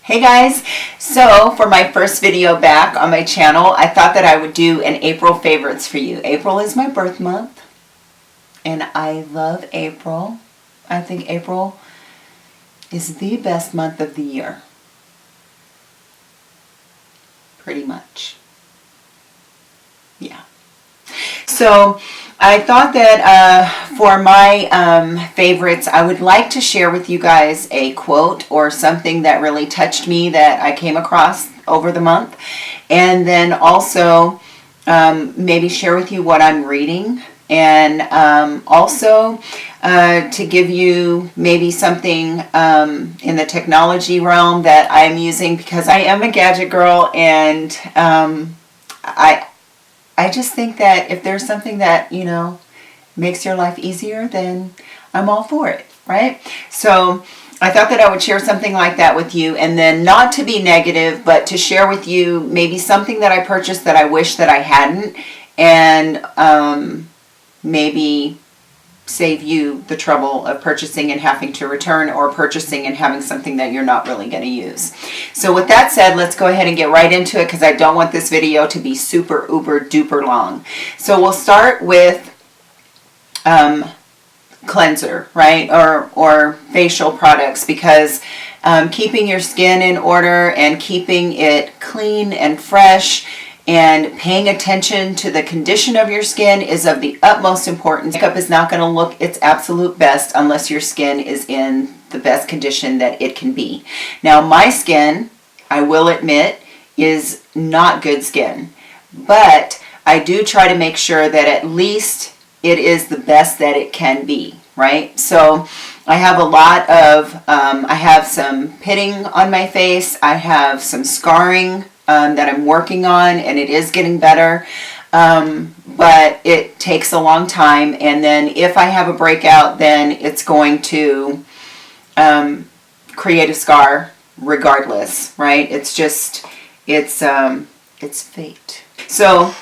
Hey guys, so for my first video back on my channel, I thought that I would do an April favorites for you. April is my birth month, and I love April. I think April is the best month of the year. Pretty much. Yeah. So I thought that for my favorites, I would like to share with you guys a quote or something that really touched me that I came across over the month. And then also maybe share with you what I'm reading. And also to give you maybe something in the technology realm that I'm using, because I am a gadget girl, and I just think that if there's something that, you know, makes your life easier, then I'm all for it, right? So I thought that I would share something like that with you, and then not to be negative, but to share with you maybe something that I purchased that I wish that I hadn't, and maybe save you the trouble of purchasing and having to return, or purchasing and having something that you're not really going to use. So with that said, let's go ahead and get right into it, because I don't want this video to be super uber duper long. So we'll start with cleanser, right? Or facial products, because keeping your skin in order and keeping it clean and fresh and paying attention to the condition of your skin is of the utmost importance. Makeup is not going to look its absolute best unless your skin is in the best condition that it can be. Now, my skin, I will admit, is not good skin, but I do try to make sure that at least it is the best that it can be, right? So I have a lot of, I have some pitting on my face, I have some scarring that I'm working on, and it is getting better, but it takes a long time. And then if I have a breakout, then it's going to create a scar regardless, right? It's just, it's fate. So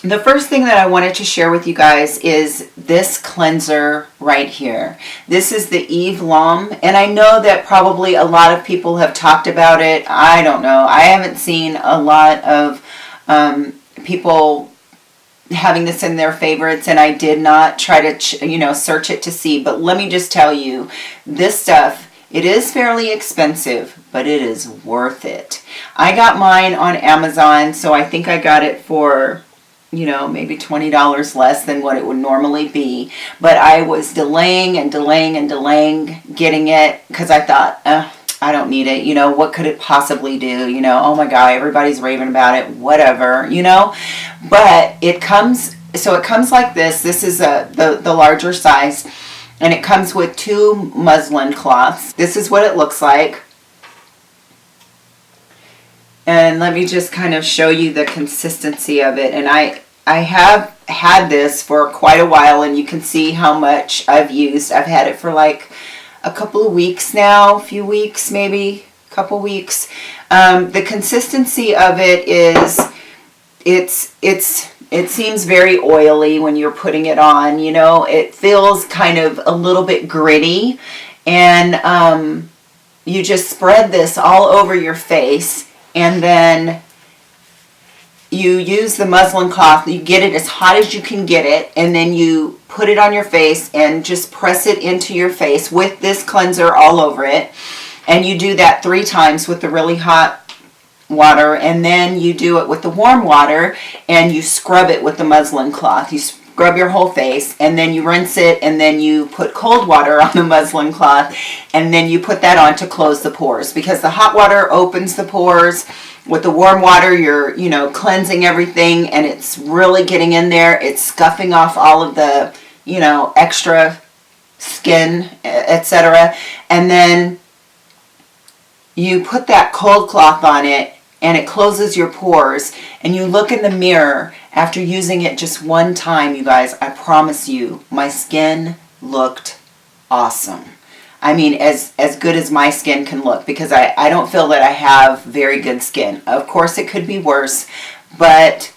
the first thing that I wanted to share with you guys is this cleanser right here. This is the Eve Lom, and I know that probably a lot of people have talked about it. I don't know. I haven't seen a lot of people having this in their favorites, and I did not try to search it to see. But let me just tell you, this stuff, it is fairly expensive, but it is worth it. I got mine on Amazon, so I think I got it for, maybe $20 less than what it would normally be. But I was delaying and delaying and delaying getting it, because I thought, I don't need it. What could it possibly do? Oh my God, everybody's raving about it, whatever, But it comes like this. This is the larger size, and it comes with 2 muslin cloths. This is what it looks like. And let me just kind of show you the consistency of it. And I have had this for quite a while, and you can see how much I've used. I've had it for like a couple of weeks now, a few weeks, maybe a couple weeks. The consistency of it is, it seems very oily when you're putting it on. It feels kind of a little bit gritty, and you just spread this all over your face. And then you use the muslin cloth, you get it as hot as you can get it, and then you put it on your face and just press it into your face with this cleanser all over it. And you do that 3 times with the really hot water, and then you do it with the warm water, and you scrub it with the muslin cloth. You scrub your whole face, and then you rinse it, and then you put cold water on the muslin cloth, and then you put that on to close the pores, because the hot water opens the pores. With the warm water, you're, cleansing everything, and it's really getting in there. It's scuffing off all of the, extra skin, etc. And then you put that cold cloth on it, and it closes your pores, and you look in the mirror after using it just one time. You guys, I promise you, my skin looked awesome. I mean, as good as my skin can look, because I don't feel that I have very good skin. Of course, it could be worse, but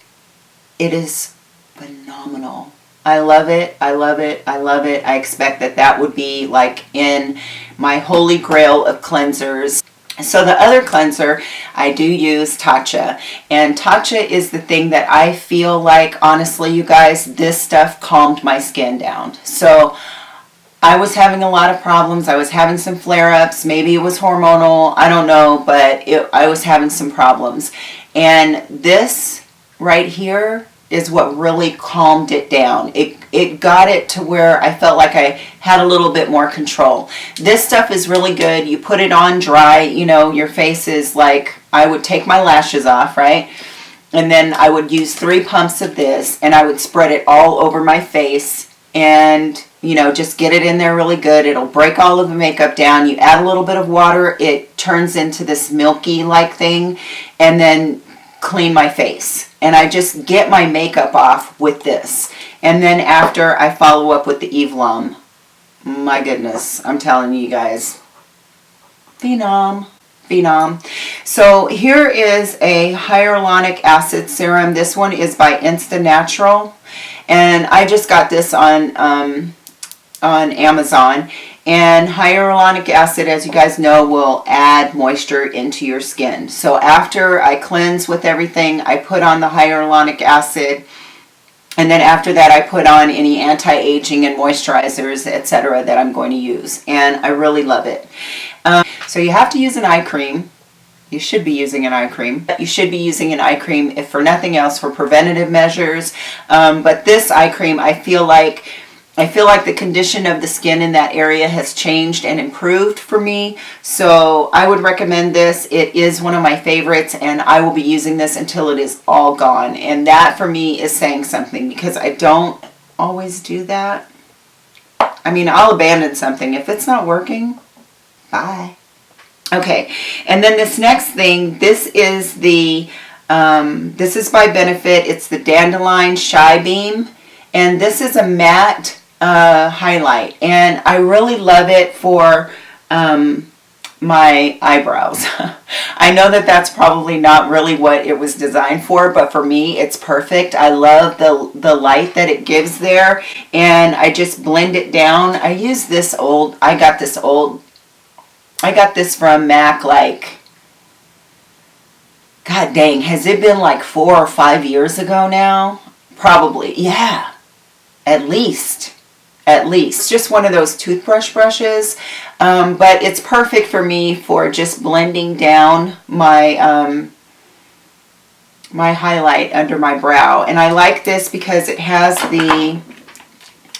it is phenomenal. I love it. I love it. I love it. I expect that would be like in my holy grail of cleansers. So the other cleanser, I do use Tatcha. And Tatcha is the thing that I feel like, honestly, you guys, this stuff calmed my skin down. So I was having a lot of problems. I was having some flare-ups. Maybe it was hormonal. I don't know, but I was having some problems. And this right here is what really calmed it down. It got it to where I felt like I had a little bit more control. This stuff is really good. You put it on dry, you know, your face is like, I would take my lashes off, right? And then I would use 3 pumps of this, and I would spread it all over my face, and, you know, just get it in there really good. It'll break all of the makeup down. You add a little bit of water, it turns into this milky like thing, and then clean my face. And I just get my makeup off with this. And then after, I follow up with the Eve Lom. My goodness, I'm telling you guys. Phenom. Phenom. So here is a hyaluronic acid serum. This one is by Insta Natural. And I just got this on Amazon. And hyaluronic acid, as you guys know, will add moisture into your skin. So after I cleanse with everything, I put on the hyaluronic acid. And then after that, I put on any anti-aging and moisturizers, etc. that I'm going to use. And I really love it. So you have to use an eye cream. You should be using an eye cream. You should be using an eye cream, if for nothing else, for preventative measures. But this eye cream, I feel like the condition of the skin in that area has changed and improved for me. So I would recommend this. It is one of my favorites, and I will be using this until it is all gone. And that for me is saying something, because I don't always do that. I mean, I'll abandon something. If it's not working, bye. Okay, and then this next thing, this is by Benefit. It's the Dandelion Shy Beam, and this is a matte highlight, and I really love it for my eyebrows. I know that that's probably not really what it was designed for, but for me it's perfect. I love the light that it gives there, and I just blend it down. I use this old, I got this from MAC, like, god dang, has it been like 4 or 5 years ago now? Probably, yeah, at least. Just one of those toothbrush brushes, but it's perfect for me for just blending down my my highlight under my brow. And I like this because it has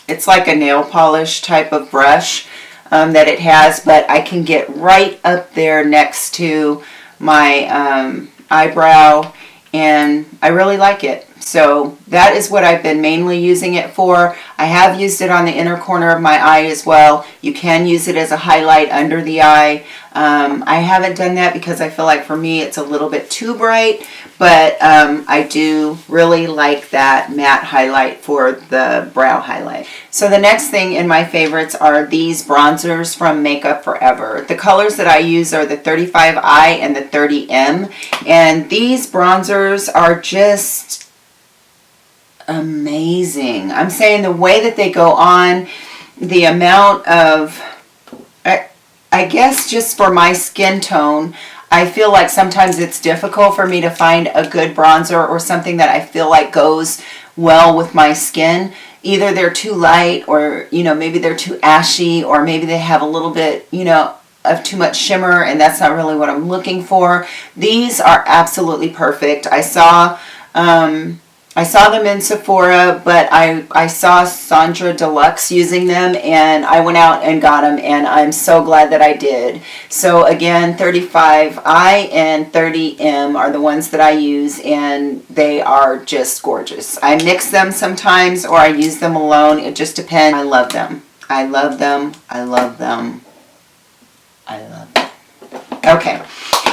it's like a nail polish type of brush that it has, but I can get right up there next to my eyebrow, and I really like it. So that is what I've been mainly using it for. I have used it on the inner corner of my eye as well. You can use it as a highlight under the eye. I haven't done that because I feel like for me it's a little bit too bright, but I do really like that matte highlight for the brow highlight. So the next thing in my favorites are these bronzers from Makeup Forever. The colors that I use are the 35i and the 30m, and these bronzers are just amazing. I'm saying the way that they go on, the amount of, I guess just for my skin tone, I feel like sometimes it's difficult for me to find a good bronzer or something that I feel like goes well with my skin. Either they're too light, or, you know, maybe they're too ashy, or maybe they have a little bit, you know, of too much shimmer, and that's not really what I'm looking for. These are absolutely perfect. I saw them in Sephora, but I saw Sandra Deluxe using them, and I went out and got them, and I'm so glad that I did. So again, 35i and 30m are the ones that I use, and they are just gorgeous. I mix them sometimes, or I use them alone. It just depends. I love them. I love them. I love them. I love them. Okay.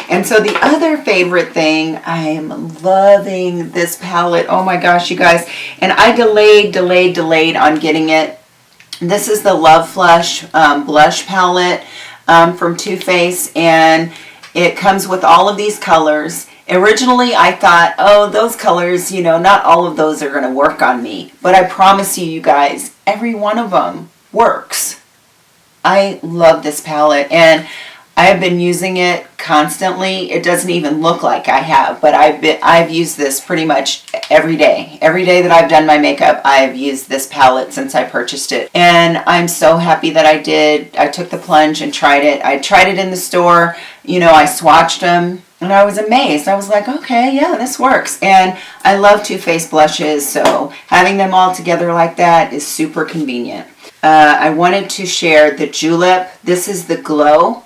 And so the other favorite thing, I am loving this palette. Oh my gosh, you guys. And I delayed on getting it. This is the Love Flush blush palette from Too Faced. And it comes with all of these colors. Originally, I thought, oh, those colors, you know, not all of those are going to work on me. But I promise you, you guys, every one of them works. I love this palette. And I have been using it constantly. It doesn't even look like I have, but I've used this pretty much every day. Every day that I've done my makeup, I've used this palette since I purchased it. And I'm so happy that I did. I took the plunge and tried it. I tried it in the store. You know, I swatched them and I was amazed. I was like, okay, yeah, this works. And I love Too Faced blushes, so having them all together like that is super convenient. I wanted to share the Julep. This is the Glow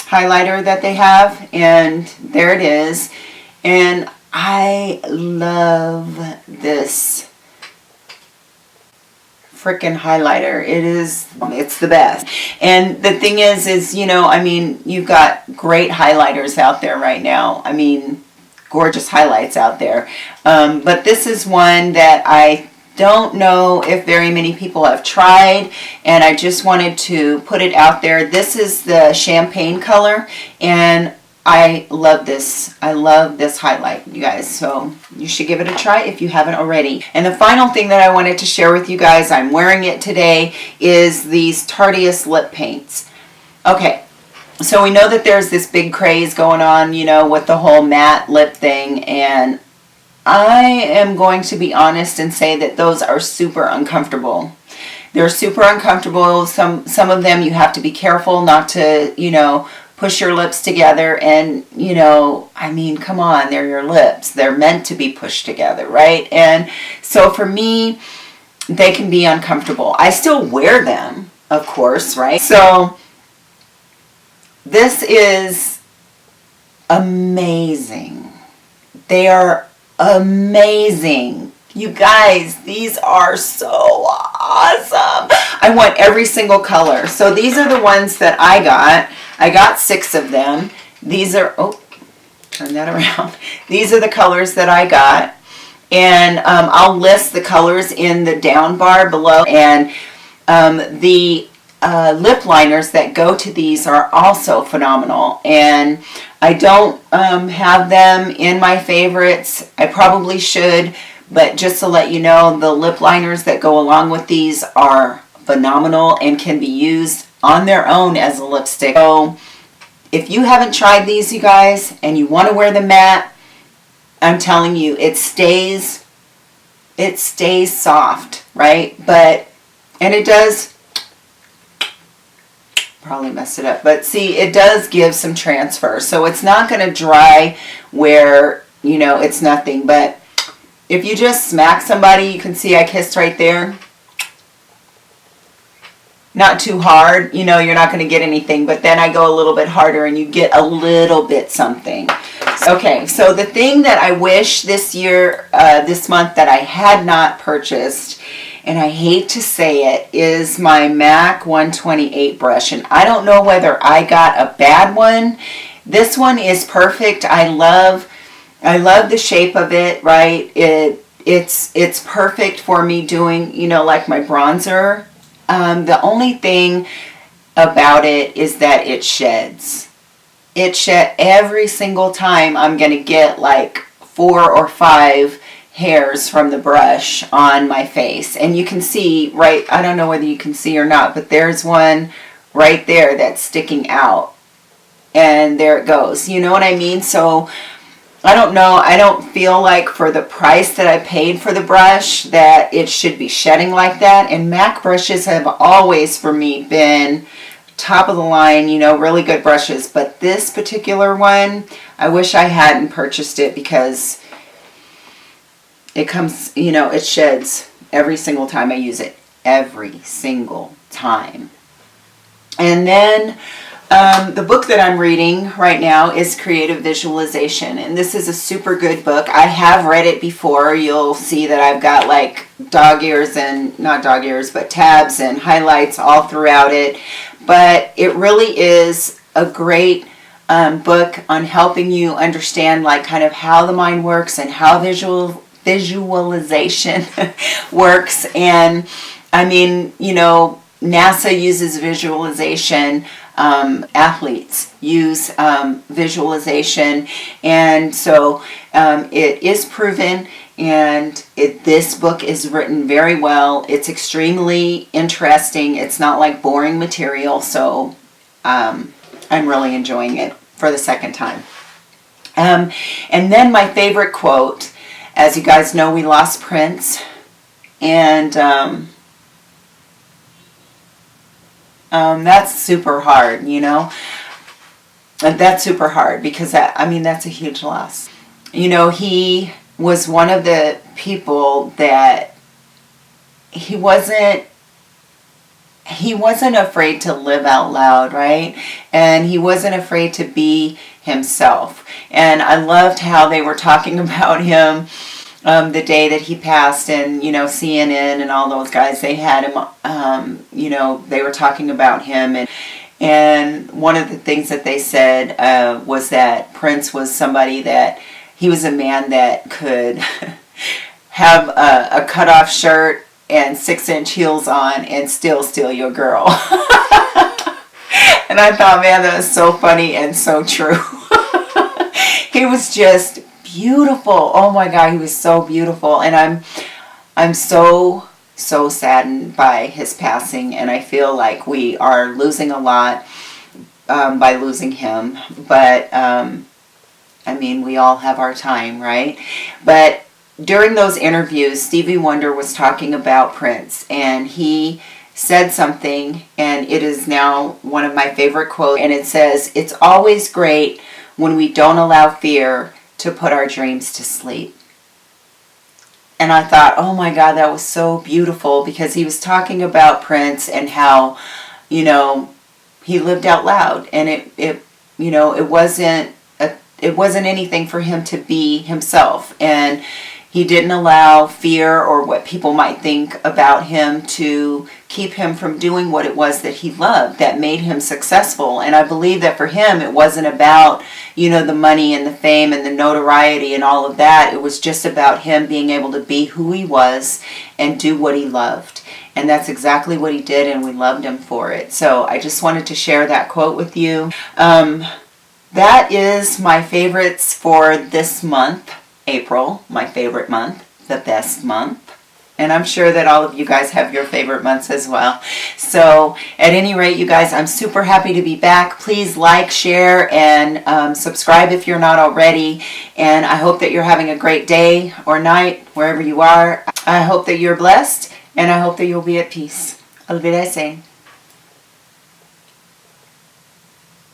highlighter that they have, and there it is. And I love this freaking highlighter. It's the best. And the thing is, you know, I mean, you've got great highlighters out there right now. I mean, gorgeous highlights out there. But this is one that I don't know if very many people have tried, and I just wanted to put it out there. This is the champagne color, and I love this. I love this highlight, you guys, so you should give it a try if you haven't already. And the final thing that I wanted to share with you guys, I'm wearing it today, is these Tarteist lip paints. Okay, so we know that there's this big craze going on, you know, with the whole matte lip thing, and I am going to be honest and say that those are super uncomfortable. They're super uncomfortable. Some of them you have to be careful not to, you know, push your lips together. And, you know, I mean, come on, they're your lips. They're meant to be pushed together, right? And so for me, they can be uncomfortable. I still wear them, of course, right? So this is amazing. They are amazing. You guys, these are so awesome. I want every single color. So these are the ones that I got. I got 6 of them. These are, oh, turn that around. These are the colors that I got. And I'll list the colors in the down bar below. And the lip liners that go to these are also phenomenal. And I don't have them in my favorites. I probably should, but just to let you know, the lip liners that go along with these are phenomenal and can be used on their own as a lipstick. So if you haven't tried these, you guys, and you want to wear the matte, I'm telling you, it stays soft, right? And it does, probably messed it up, but see, it does give some transfer, so it's not going to dry where, you know, it's nothing. But if you just smack somebody, you can see I kissed right there, not too hard, you know, you're not going to get anything, but then I go a little bit harder and you get a little bit something. Okay, so the thing that I wish this year, this month, that I had not purchased, and I hate to say it, is my MAC 128 brush. And I don't know whether I got a bad one. This one is perfect. I love the shape of it, right? It's perfect for me doing, you know, like my bronzer. The only thing about it is that it sheds. It shed every single time. I'm going to get like 4 or 5 hairs from the brush on my face, and you can see, right, I don't know whether you can see or not, but there's one right there that's sticking out, and there it goes, you know what I mean? So I don't know, I don't feel like for the price that I paid for the brush that it should be shedding like that. And MAC brushes have always for me been top of the line, you know, really good brushes, but this particular one, I wish I hadn't purchased it, because it comes, you know, it sheds every single time I use it. Every single time. And then the book that I'm reading right now is Creative Visualization. And this is a super good book. I have read it before. You'll see that I've got like dog ears and, not dog ears, but tabs and highlights all throughout it. But it really is a great book on helping you understand like kind of how the mind works and how visualization works. And I mean, you know, NASA uses visualization. athletes use visualization, and so it is proven, and this book is written very well. It's extremely interesting. It's not like boring material, so I'm really enjoying it for the second time. And then my favorite quote, as you guys know, we lost Prince, and that's super hard, you know. That's super hard because that's a huge loss. You know, he was one of the people that he wasn't afraid to live out loud, right? And he wasn't afraid to be himself. And I loved how they were talking about him the day that he passed, and, you know, CNN and all those guys, they had him, you know, they were talking about him. And one of the things that they said was that Prince was somebody that, he was a man that could have a cut-off shirt and 6-inch heels on and still steal your girl. And I thought, man, that was so funny and so true. He was just beautiful. Oh my God, he was so beautiful. And I'm so saddened by his passing, and I feel like we are losing a lot by losing him. But I mean, we all have our time, right? But during those interviews, Stevie Wonder was talking about Prince, and he said something, and it is now one of my favorite quotes, and it says, "It's always great when we don't allow fear to put our dreams to sleep." And I thought, oh my God, that was so beautiful, because he was talking about Prince and how, you know, he lived out loud, and it you know, it wasn't anything for him to be himself, and he didn't allow fear or what people might think about him to keep him from doing what it was that he loved, that made him successful. And I believe that for him, it wasn't about, you know, the money and the fame and the notoriety and all of that. It was just about him being able to be who he was and do what he loved. And that's exactly what he did, and we loved him for it. So I just wanted to share that quote with you. That is my favorites for this month, April, my favorite month, the best month. And I'm sure that all of you guys have your favorite months as well. So at any rate, you guys, I'm super happy to be back. Please like, share, and subscribe if you're not already. And I hope that you're having a great day or night, wherever you are. I hope that you're blessed, and I hope that you'll be at peace. Olvidese.